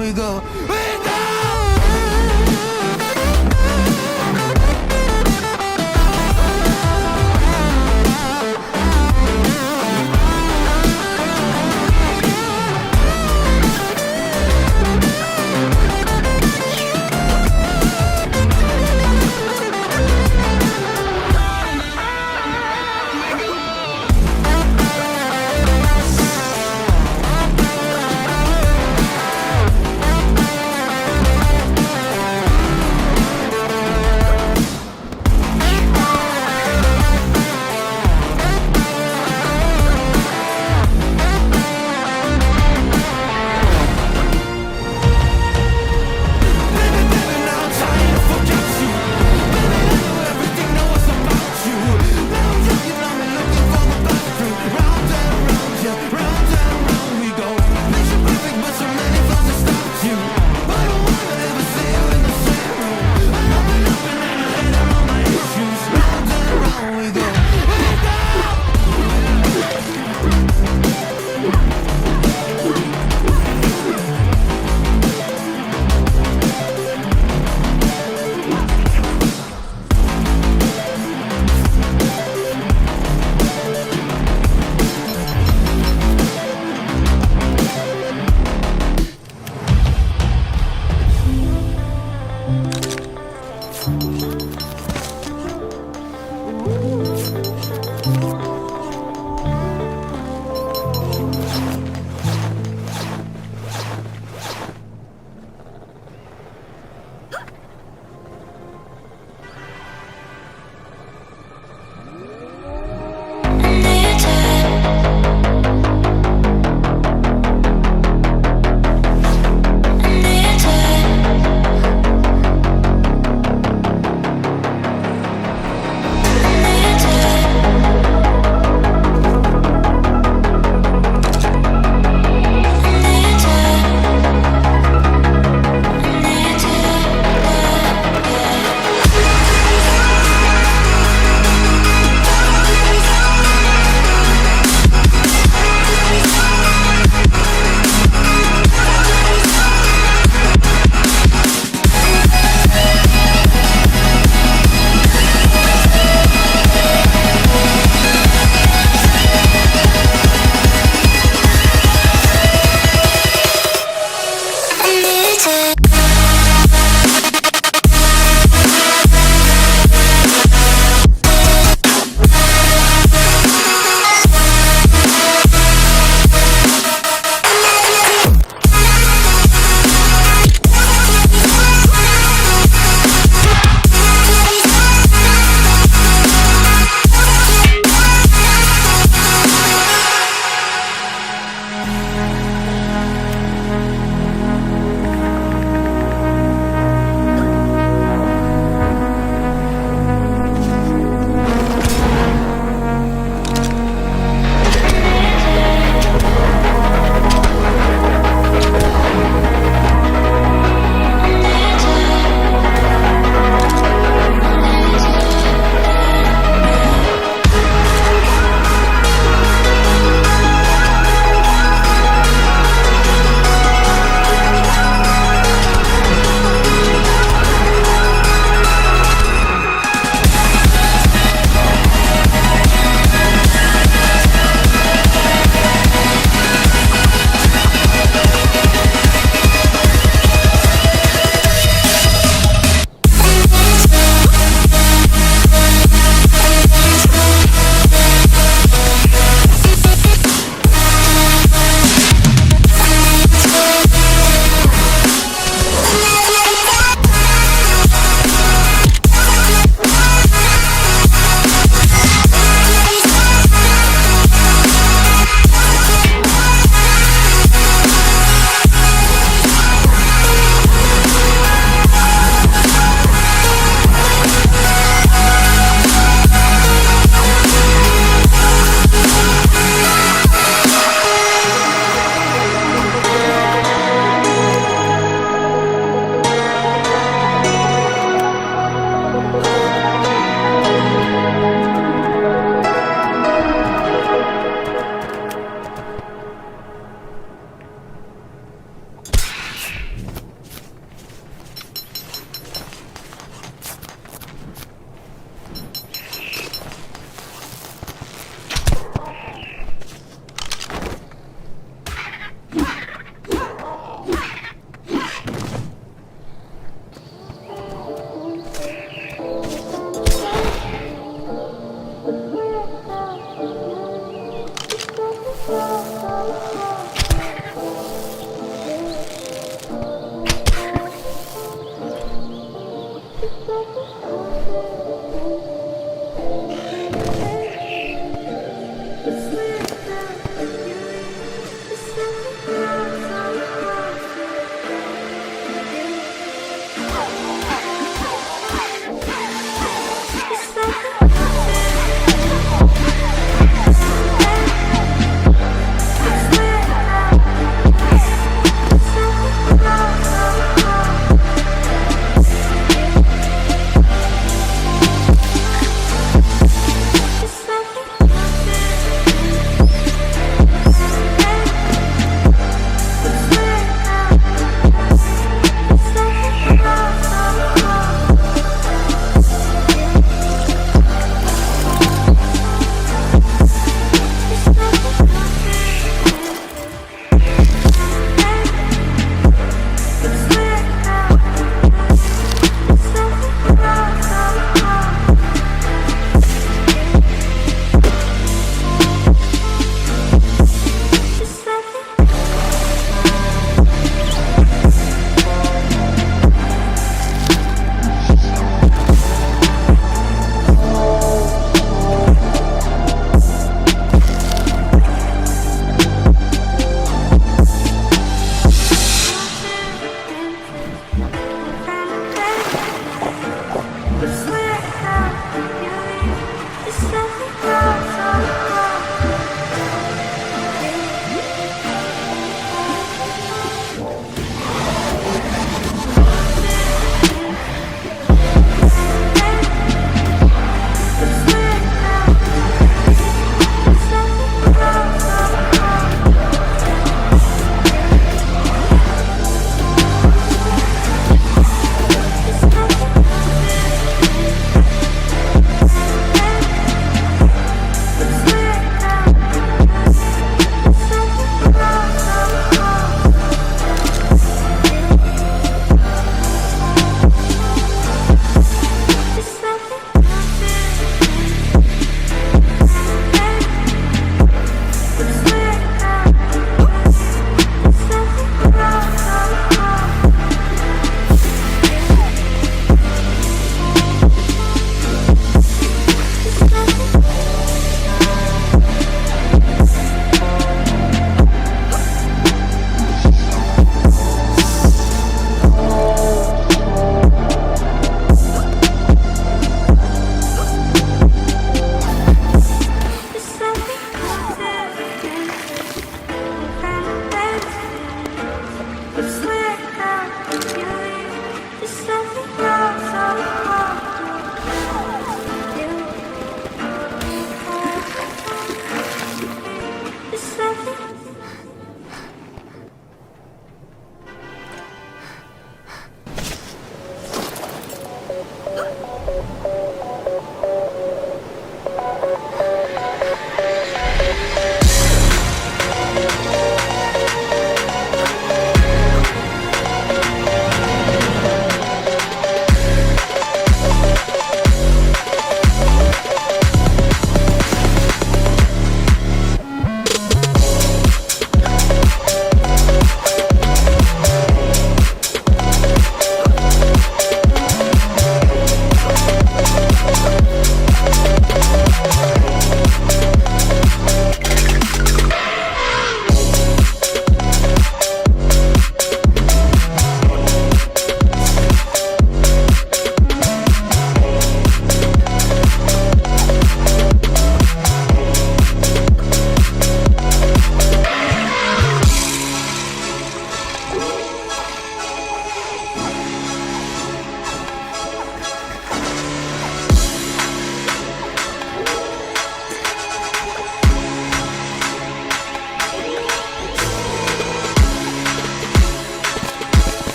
we go. We go!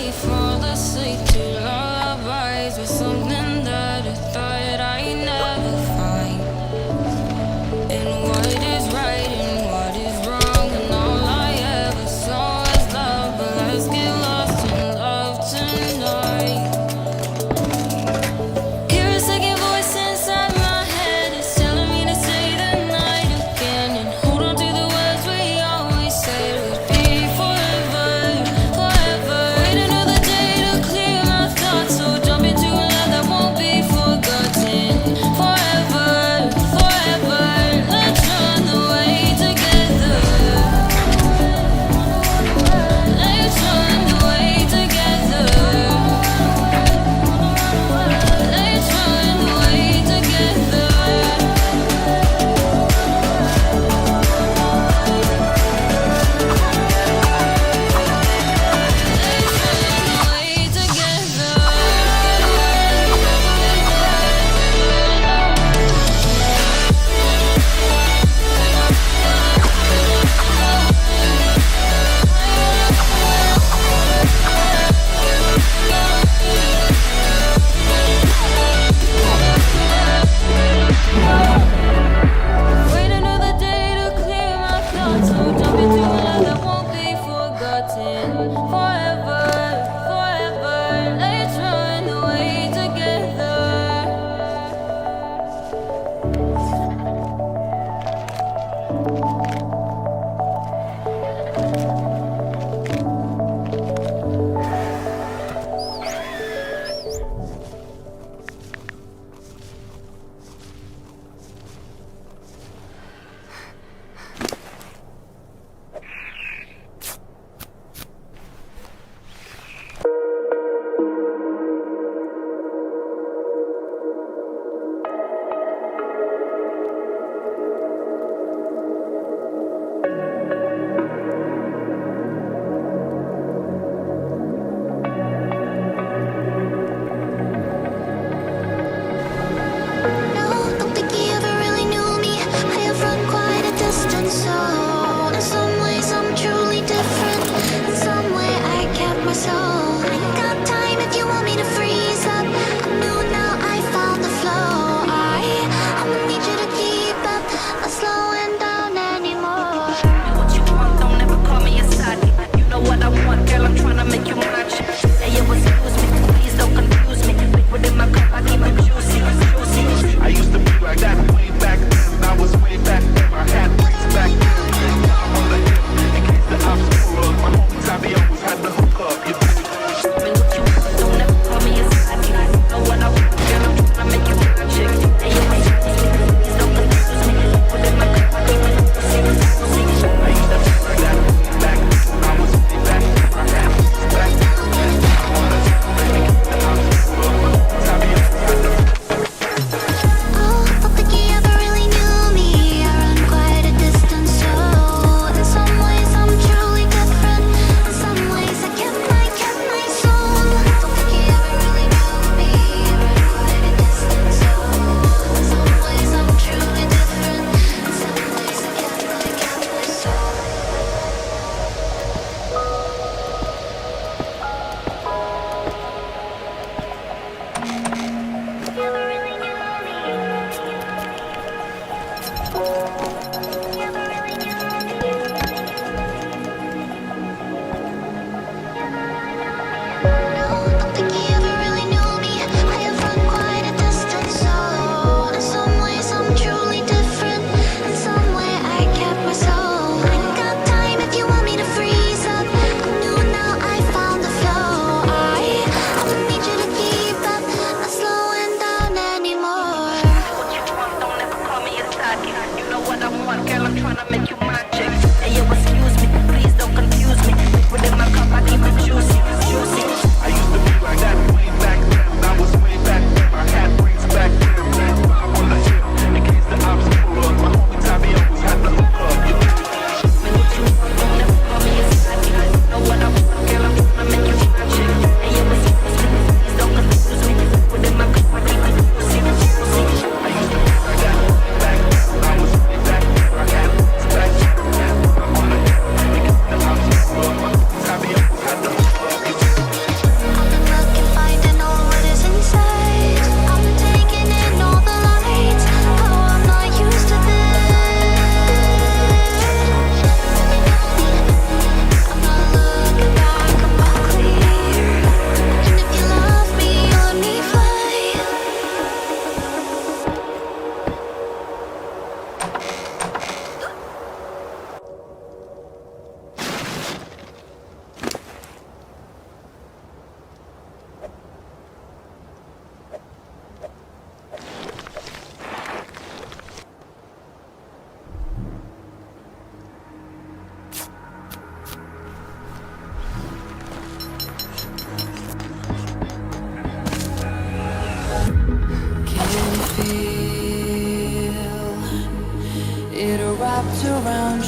we fall asleep to lullabies with something that I thought I'd never find. And what is right and what is wrong, and all I ever saw was love. But let's get lost in love tonight. Hear a second voice inside my head, it's telling me to stay the night again and hold on to the words we always said would be forever, forever. Wait another day to clear my thoughts, so jump into a love that won't be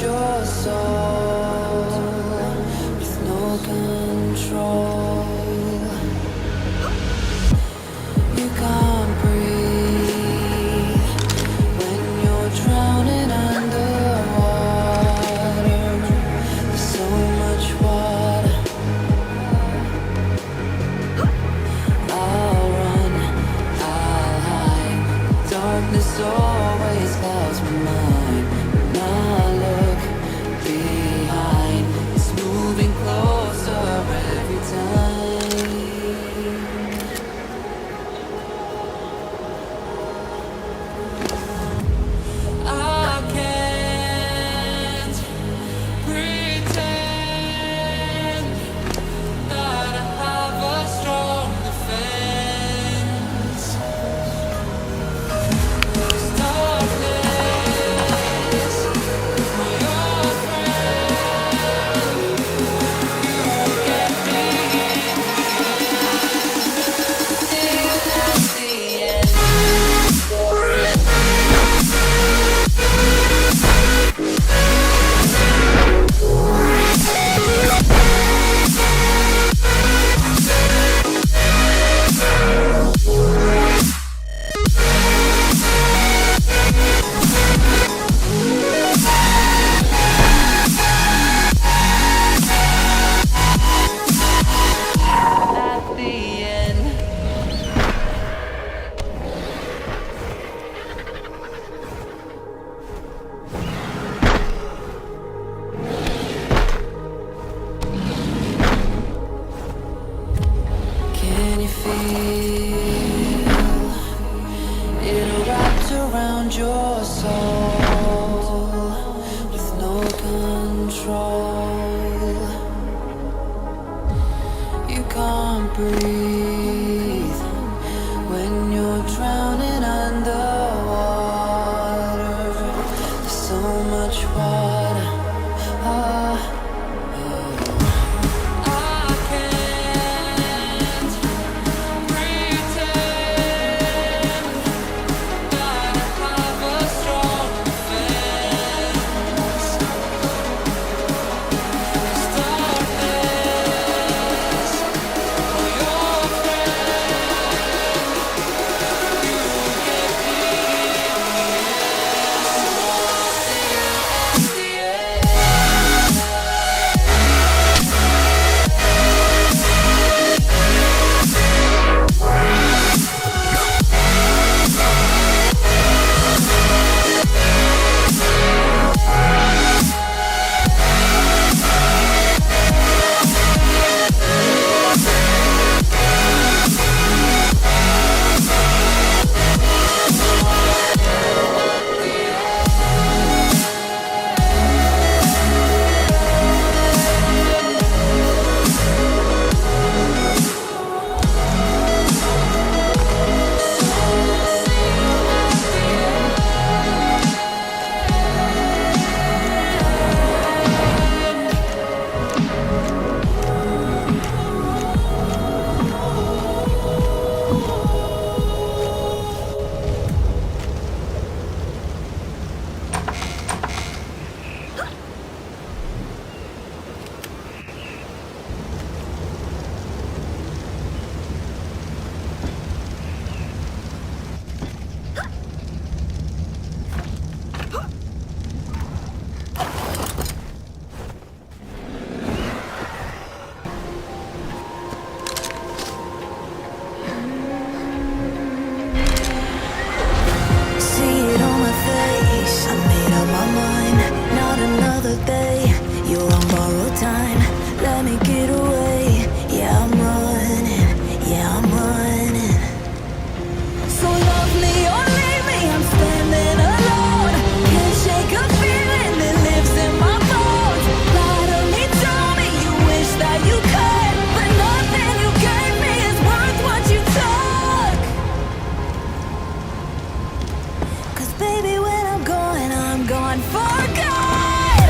around your soul with no control. You can't breathe when you're drowning underwater. There's so much water. I'll run, I'll hide. Darkness always clouds my mind. When I look behind, it's moving closer every time. I can't pretend that I have a strong defense. Darkness, my old friend, you get me till at the end. At the end. Can you feel it wrapped around your soul with no control? You can't breathe when you're drowning underwater. There's so much water. I can't pretend that I have a strong defense. Darkness, my old friend, you get me till the end. See it on my face, I made up my mind. Not another day, you're on borrowed time. Let me get away, yeah I'm running, yeah I'm running. So love me or leave me, I'm standing alone. Can't shake a feeling that lives in my bones. Lie to me, tell me you wish that you could, but nothing you gave me is worth what you took. 'Cause baby, when I'm gone for good.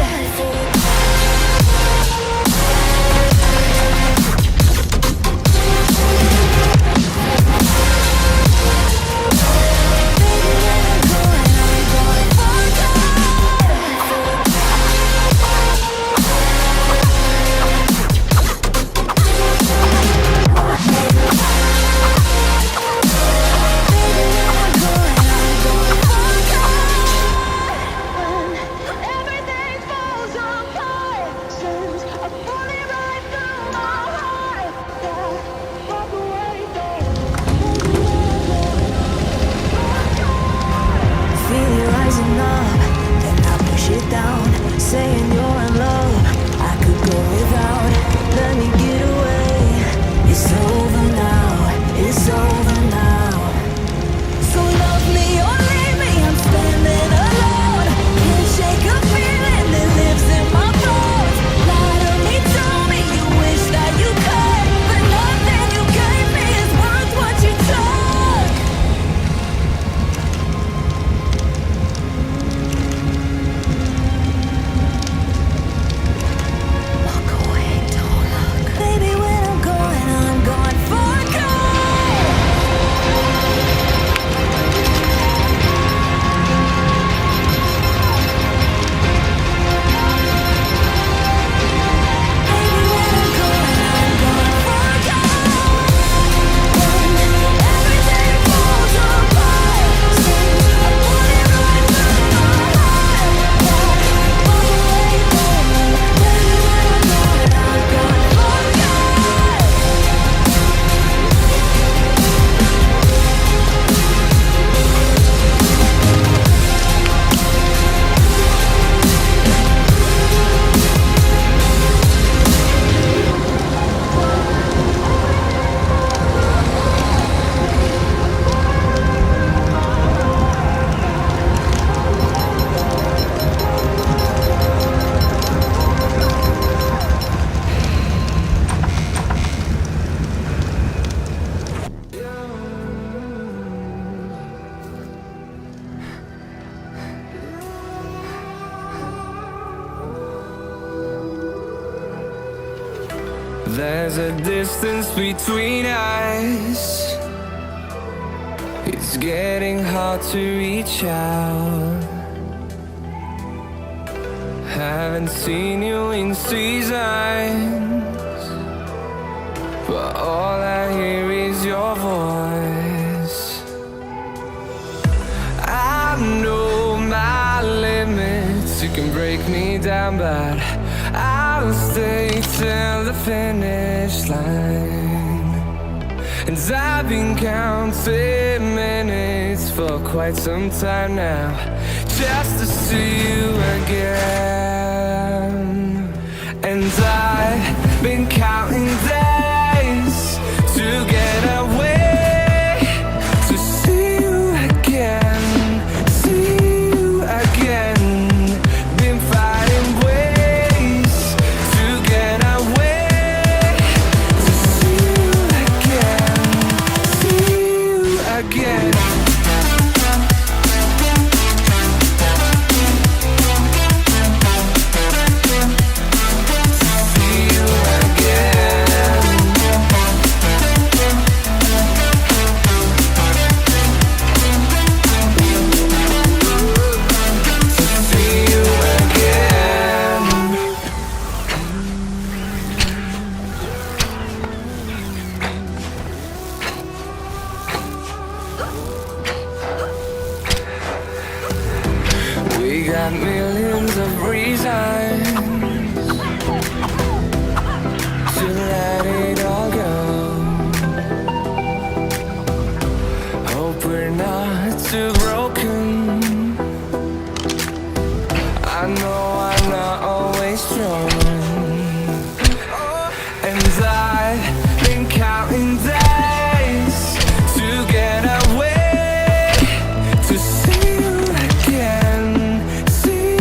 There's a distance between us. It's getting hard to reach out. Haven't seen you in seasons, but all I hear is your voice. I know my limits, you can break me down, but I'll stay till the finish line. And I've been counting minutes for quite some time now, just to see you again. And I've been counting days to get away, to see you again, see you again. Been finding ways to get away, to see you again, see you again. We got millions of reasons to let it all go. Hope we're not too broken. I know I'm not always strong, and I've been counting days to get away, to see you again, see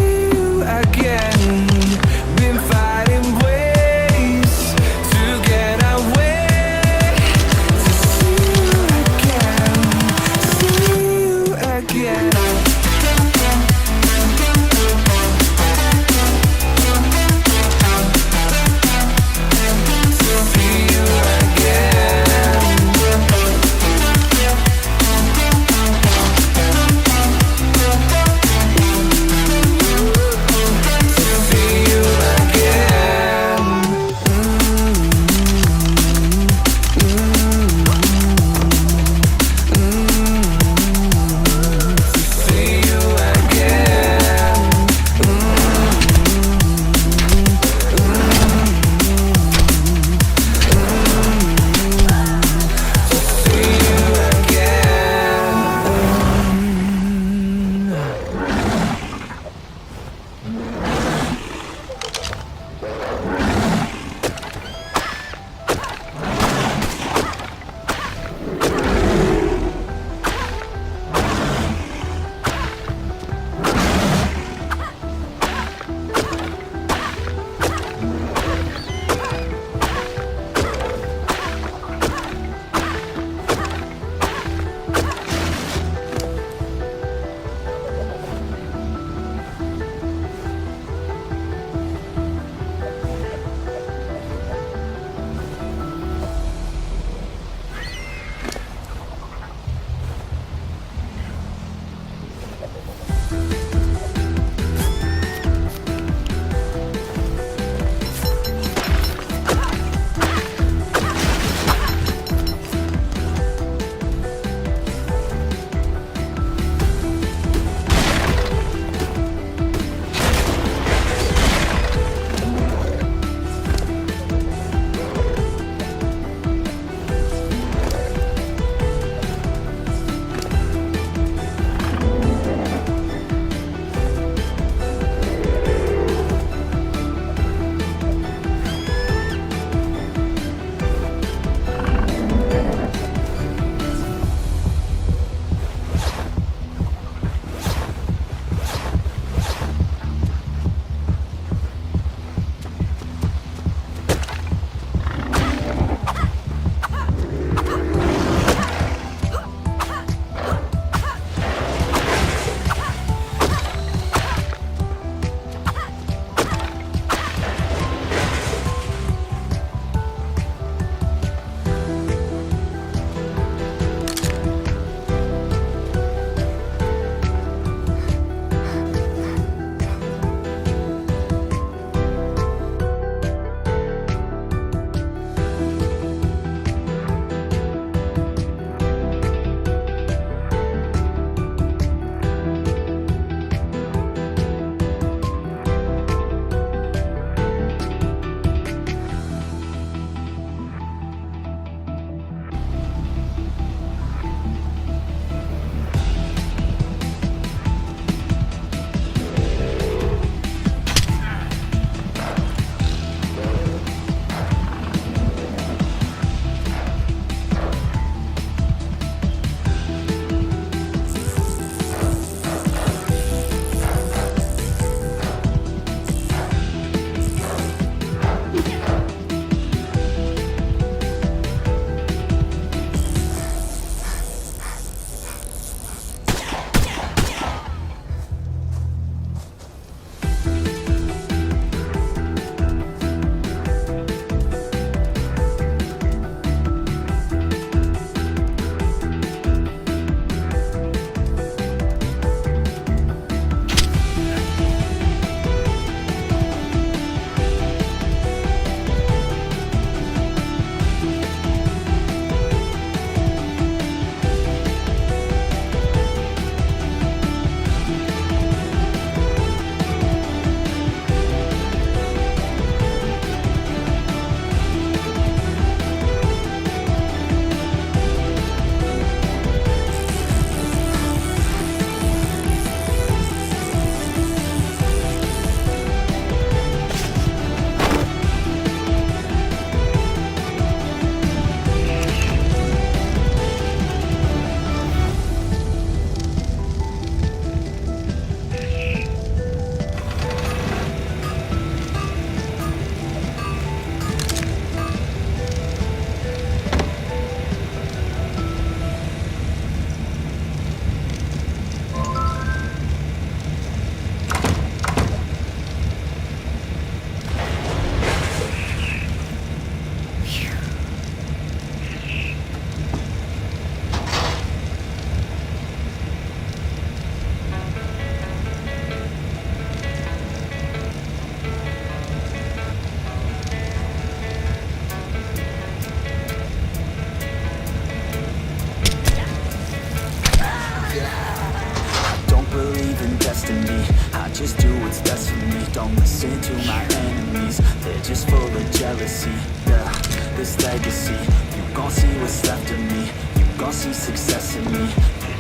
invest in me. I just do what's best for me. Don't listen to my enemies, they're just full of jealousy. Yeah, this legacy, you gon' see what's left of me. You gon' see success in me.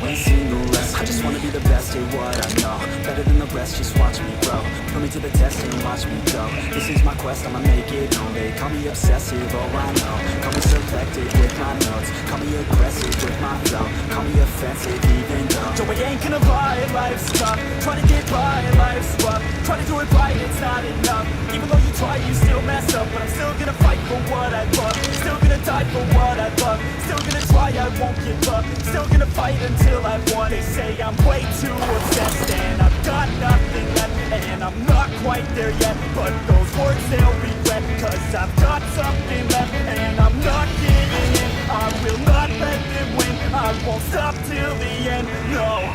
You ain't seen the rest of me. I just wanna be the best at what I know, better than the rest, just watch me grow. Put me to the test and watch me go. This is my quest, I'ma make it known. They call me obsessive, oh I know. Call me selective with my notes, call me aggressive with my flow, call me offensive even though Joe, I ain't gonna lie, life's tough. Try to get by, life's rough. Try to do it right, it's not enough. Even though you try, you still mess up. But I'm still gonna fight for what I love. Still gonna die for what I love. Still gonna try, I won't give up. Still gonna fight until I've won. They say I'm way too obsessed and I've got nothing left, and I'm not quite there yet, but those words they'll regret, cause I've got something left and I'm not giving in. I will not let them win. I won't stop till the end, no.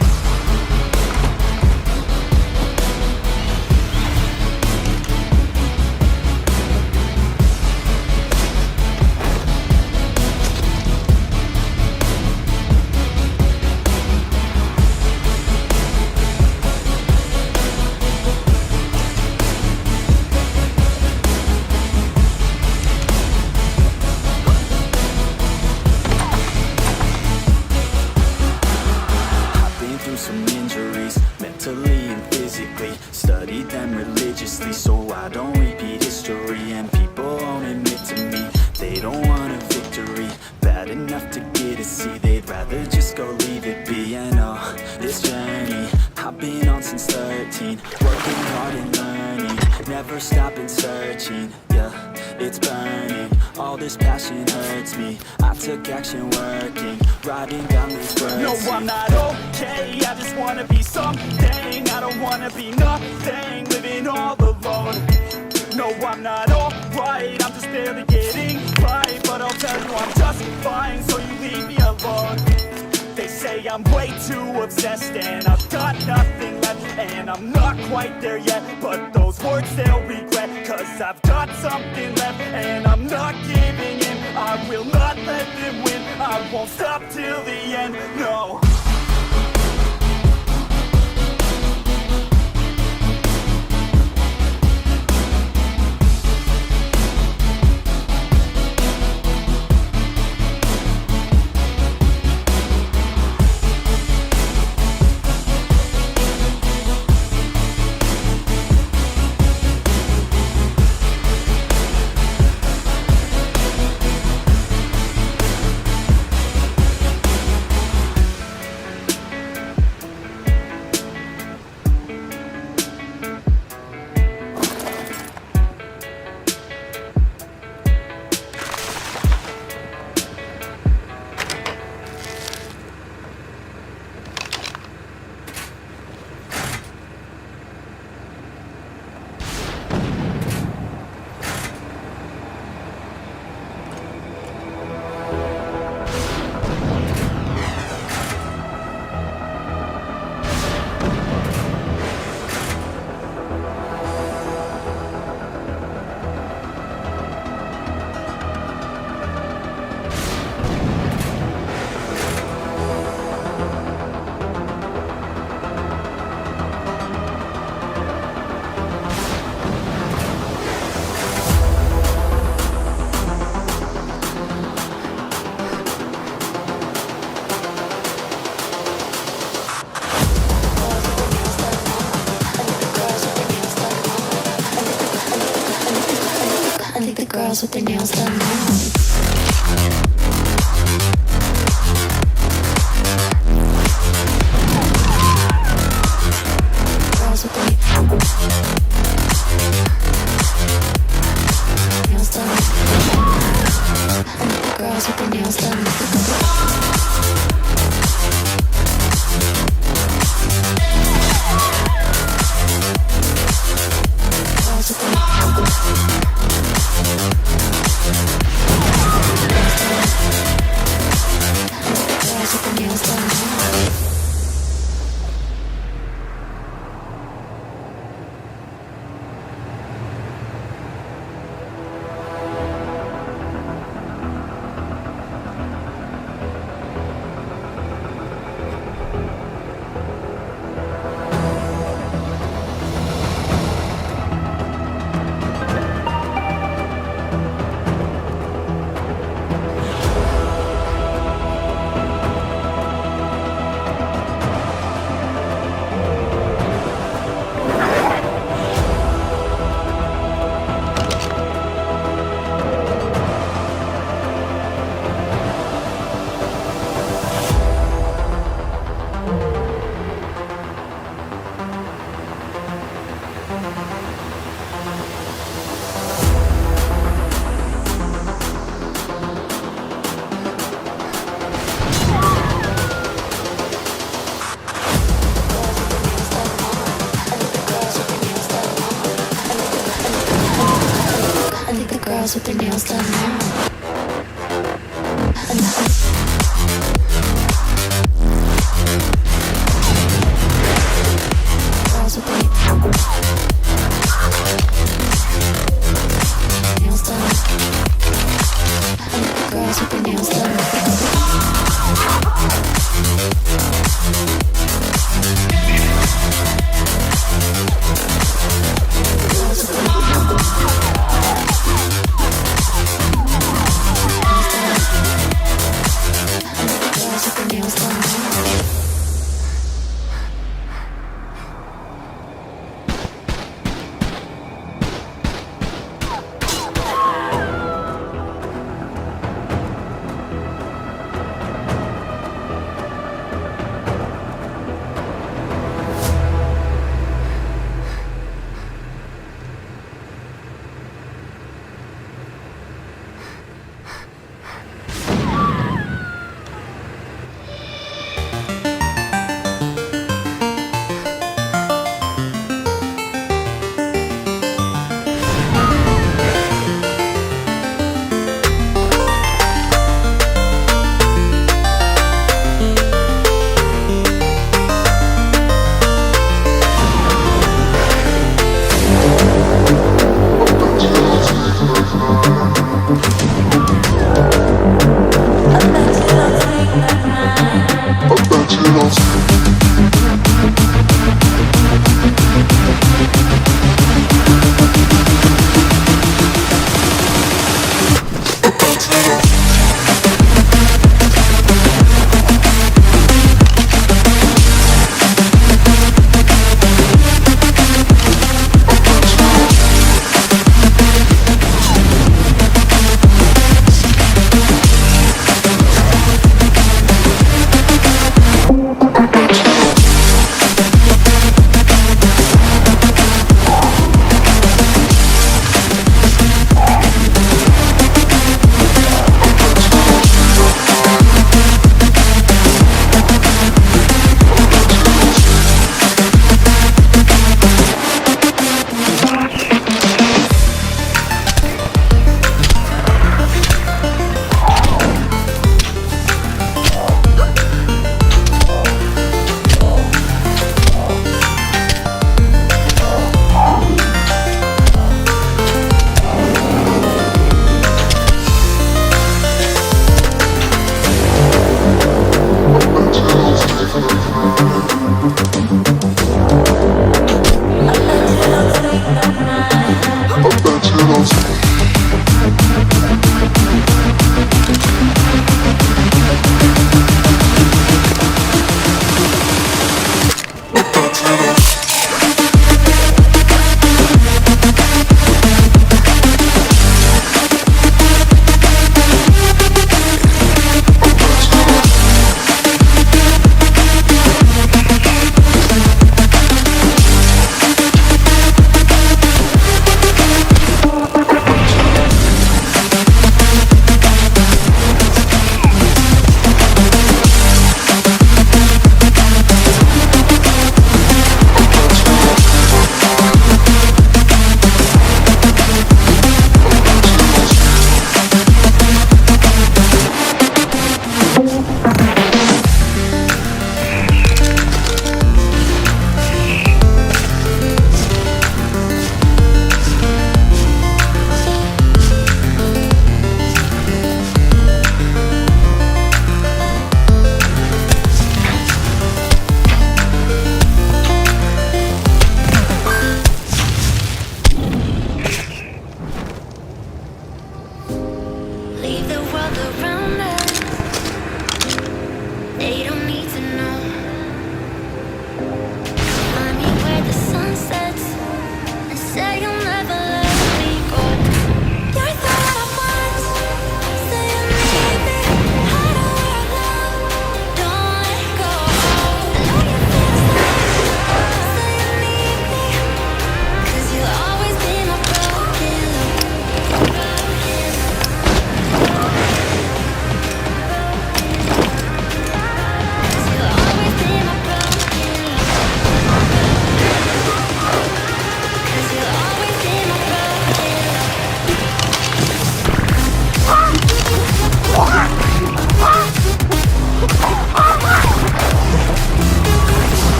Some injuries, mentally and physically. Studied them religiously so I don't repeat history. And people won't admit to me they don't want a victory bad enough to get a C. They'd rather just go leave it be. And oh, this journey I've been on since 13, working hard and learning, never stopping searching. Yeah, it's burning, all this passion hurts me. I took action working, writing down these words. No, I'm not okay, I just wanna be something. I don't wanna be nothing, living all alone. No, I'm not alright, I'm just barely getting by. But I'll tell you I'm just fine, so you leave me alone. They say I'm way too obsessed and I've got nothing left, and I'm not quite there yet, but those words they'll regret, cause I've got something left and I'm not giving in. I will not let them win. I won't stop till the end, no. Girls with their nails done. Girls with their nails done. Girls with their nails done. girls with their nails done now. Girls with their nails done. Girls with their nails done.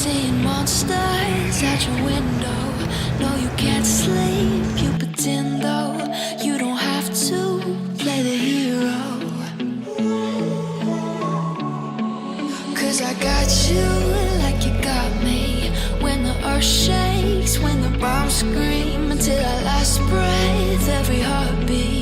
Seeing monsters at your window. No, you can't sleep, you pretend though. You don't have to play the hero. 'Cause I got you like you got me. When the earth shakes, when the bombs scream, until our last breath, every heartbeat.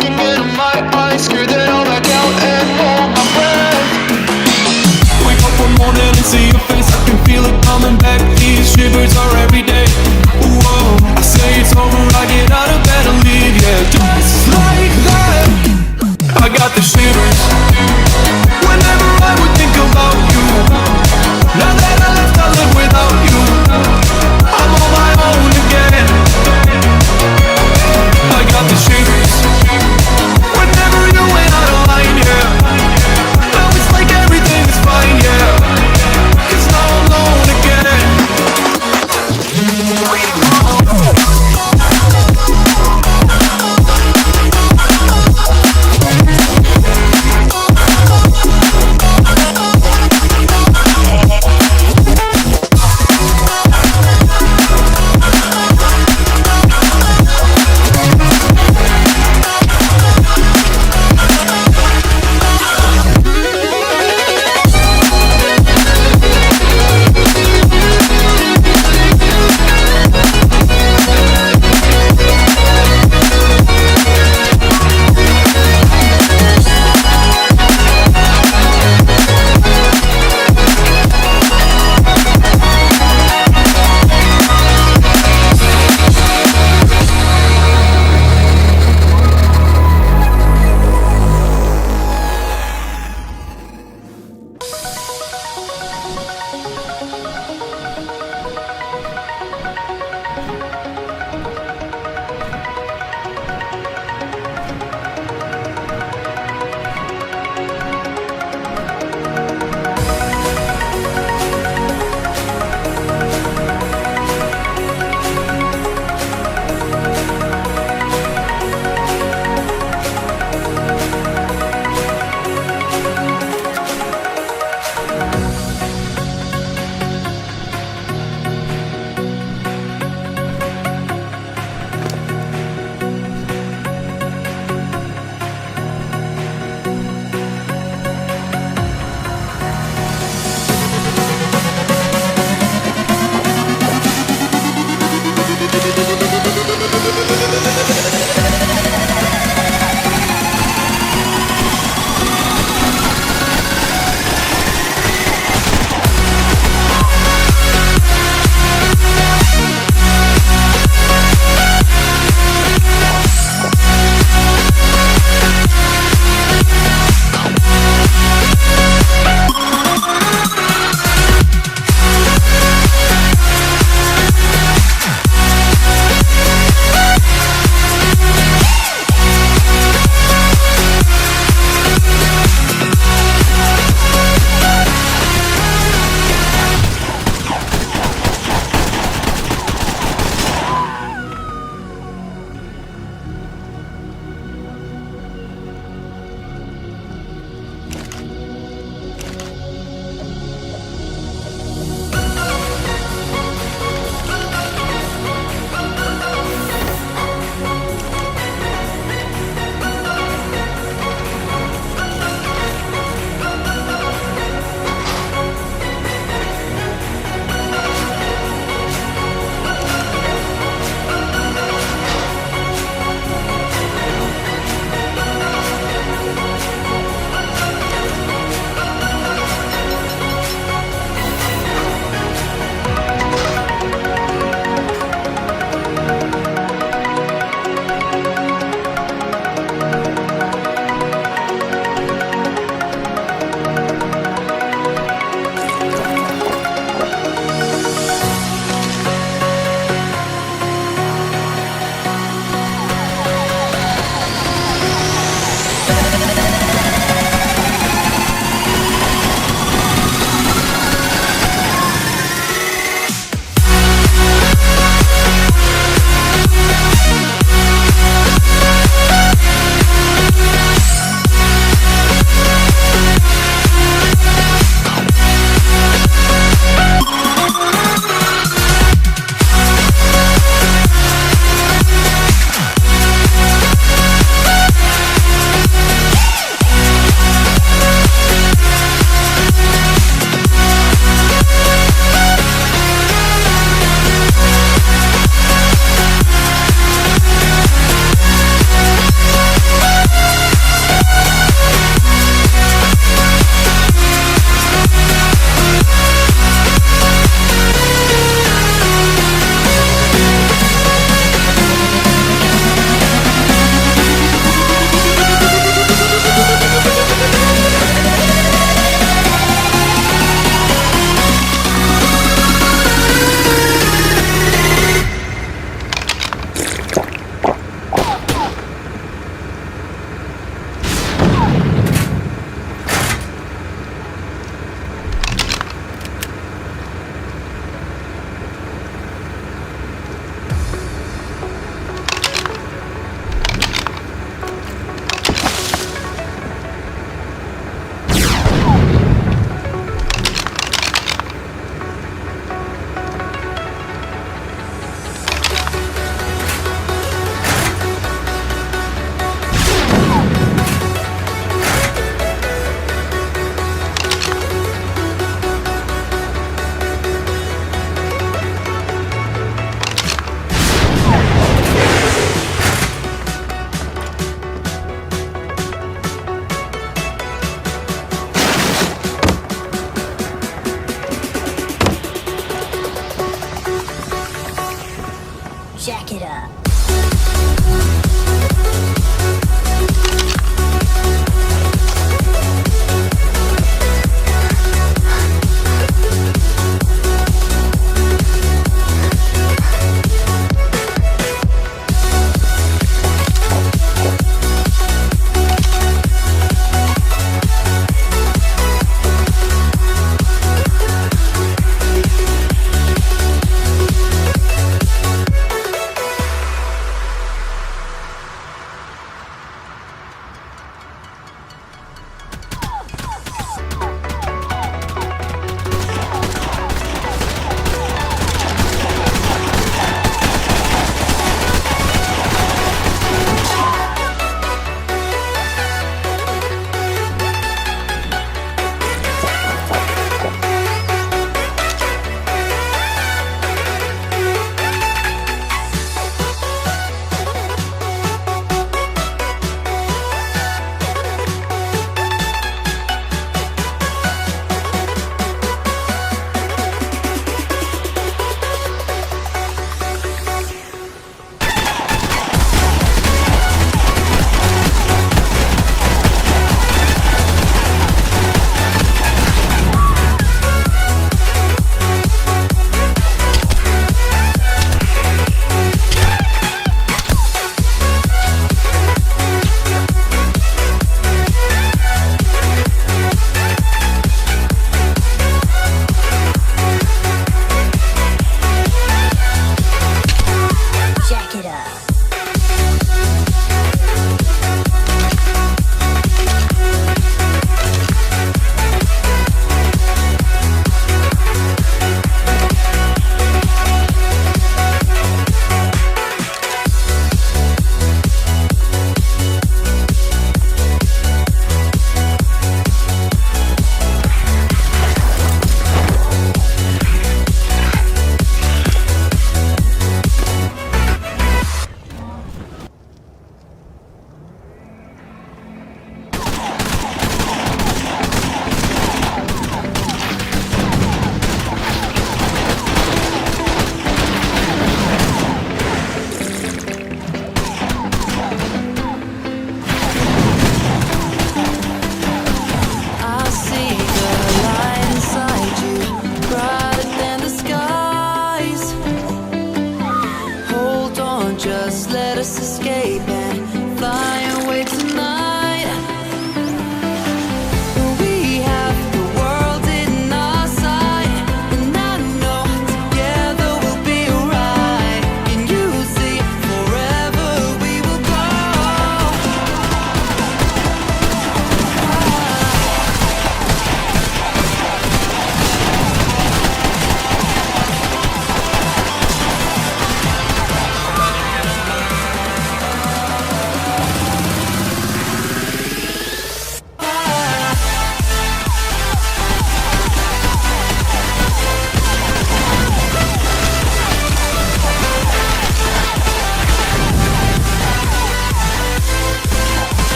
looking into my eyes, scared that I'll back out and hold my breath. Wake up one morning and see your face, I can feel it coming back. These shivers are every day. Whoa, I say it's over, I get out of bed and leave, yeah, just like that. I got the shivers whenever I would think about you. Now that I left, I live without you. I'm on my own again. I got the shivers whenever you went out of line, yeah. Now it's like everything is fine, yeah. 'Cause now I'm alone again.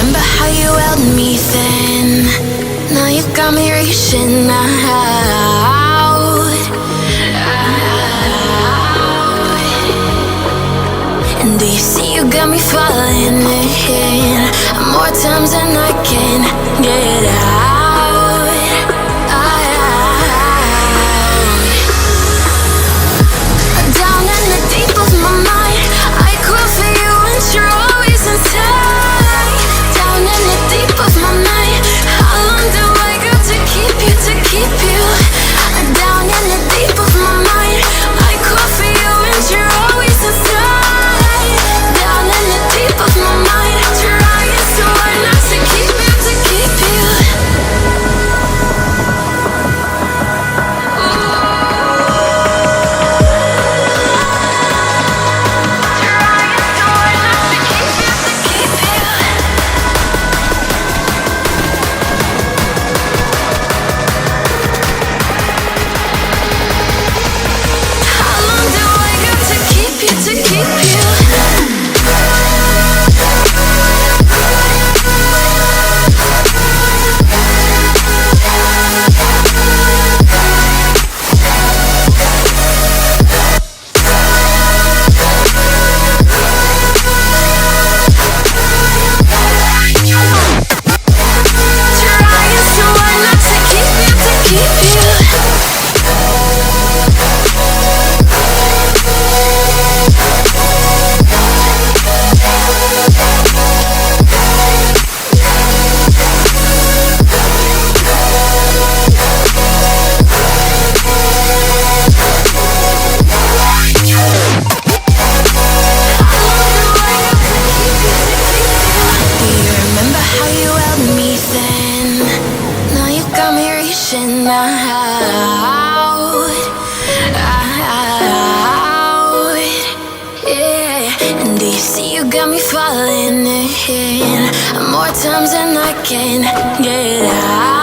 remember how you held me then? Now you got me reaching out. And do you see you got me falling in more times than I can get out. Down in the deep of my mind, I crawl for you and you're always inside. Down in the deep of my mind, how long do I got to keep you, to keep you? Down in the deep of my mind, I crawl for you and you're always inside. Down in the deep of my mind, trying so hard not to keep you, to keep you. More times than I can get out.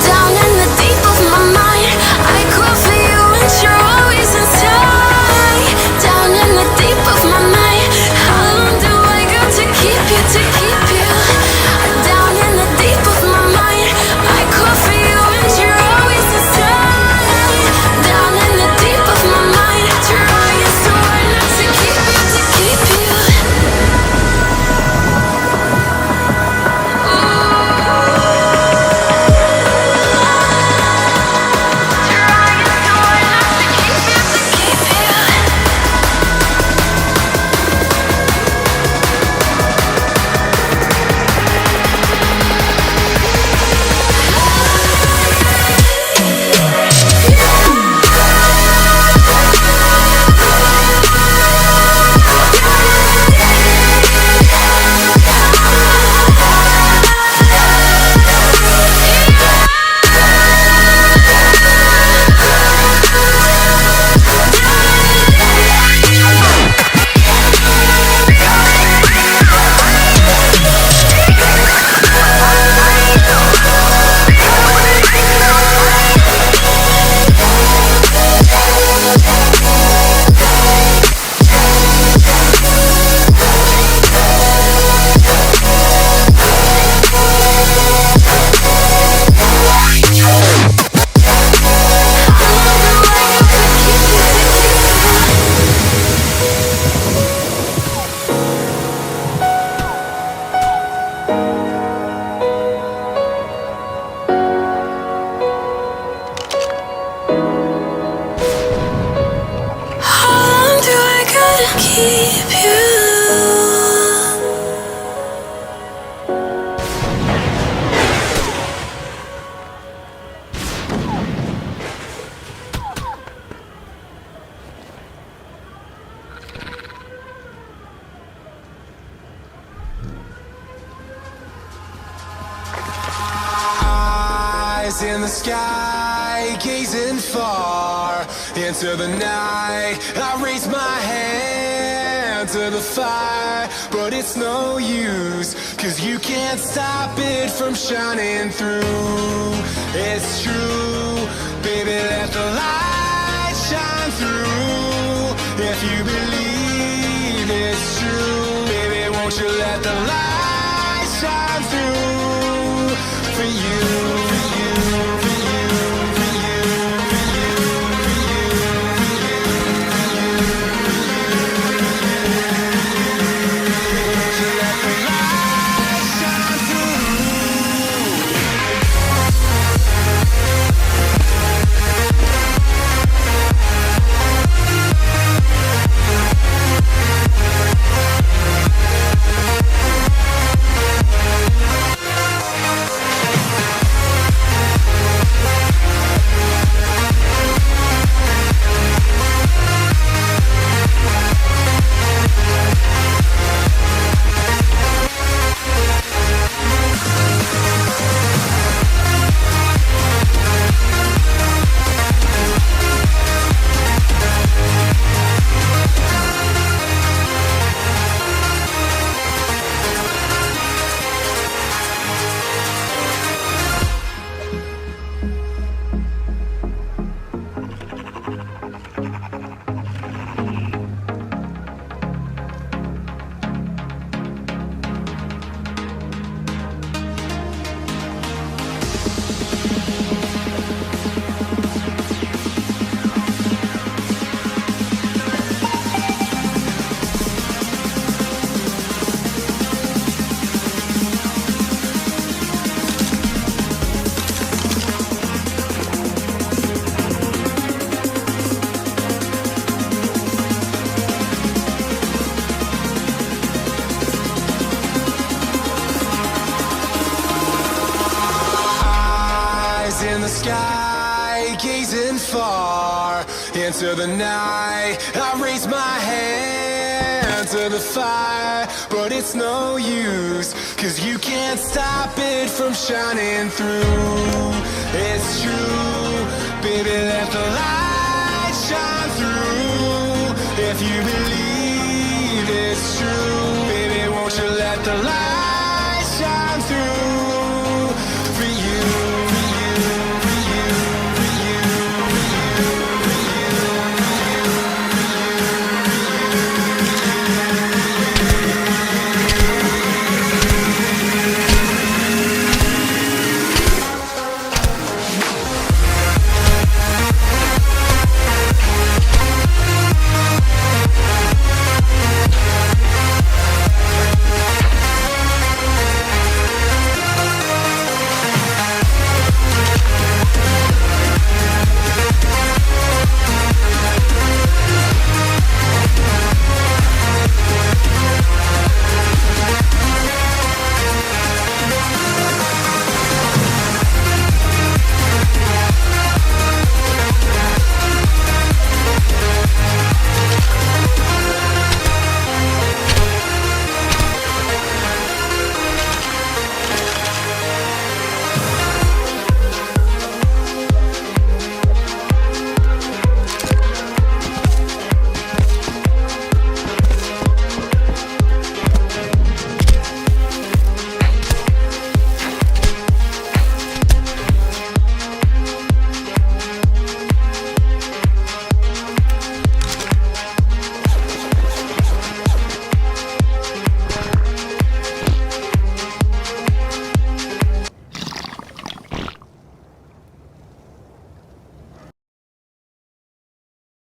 Down in the deep of my mind, I crawl for you and you're always inside. Down in the deep of my mind, how long do I got to keep you, to keep you? Down in the deep of my mind, I crawl for you and you're always inside. Down in the deep of my mind, trying so hard not to keep you, to keep you. Keep you. Eyes in the sky, gazing far into the night. I raise my hand to the fire, but it's no use, 'cause you can't stop it from shining through. It's true, baby, let the light shine through. If you the light shine through for you, for you, for you, for you, for you, for you, for you, for you. Let the light shine through. In the sky, gazing far into the night, I raise my hand to the fire, but it's no use, 'cause you can't stop it from shining through. It's true, baby, let the light shine through. If you believe it's true,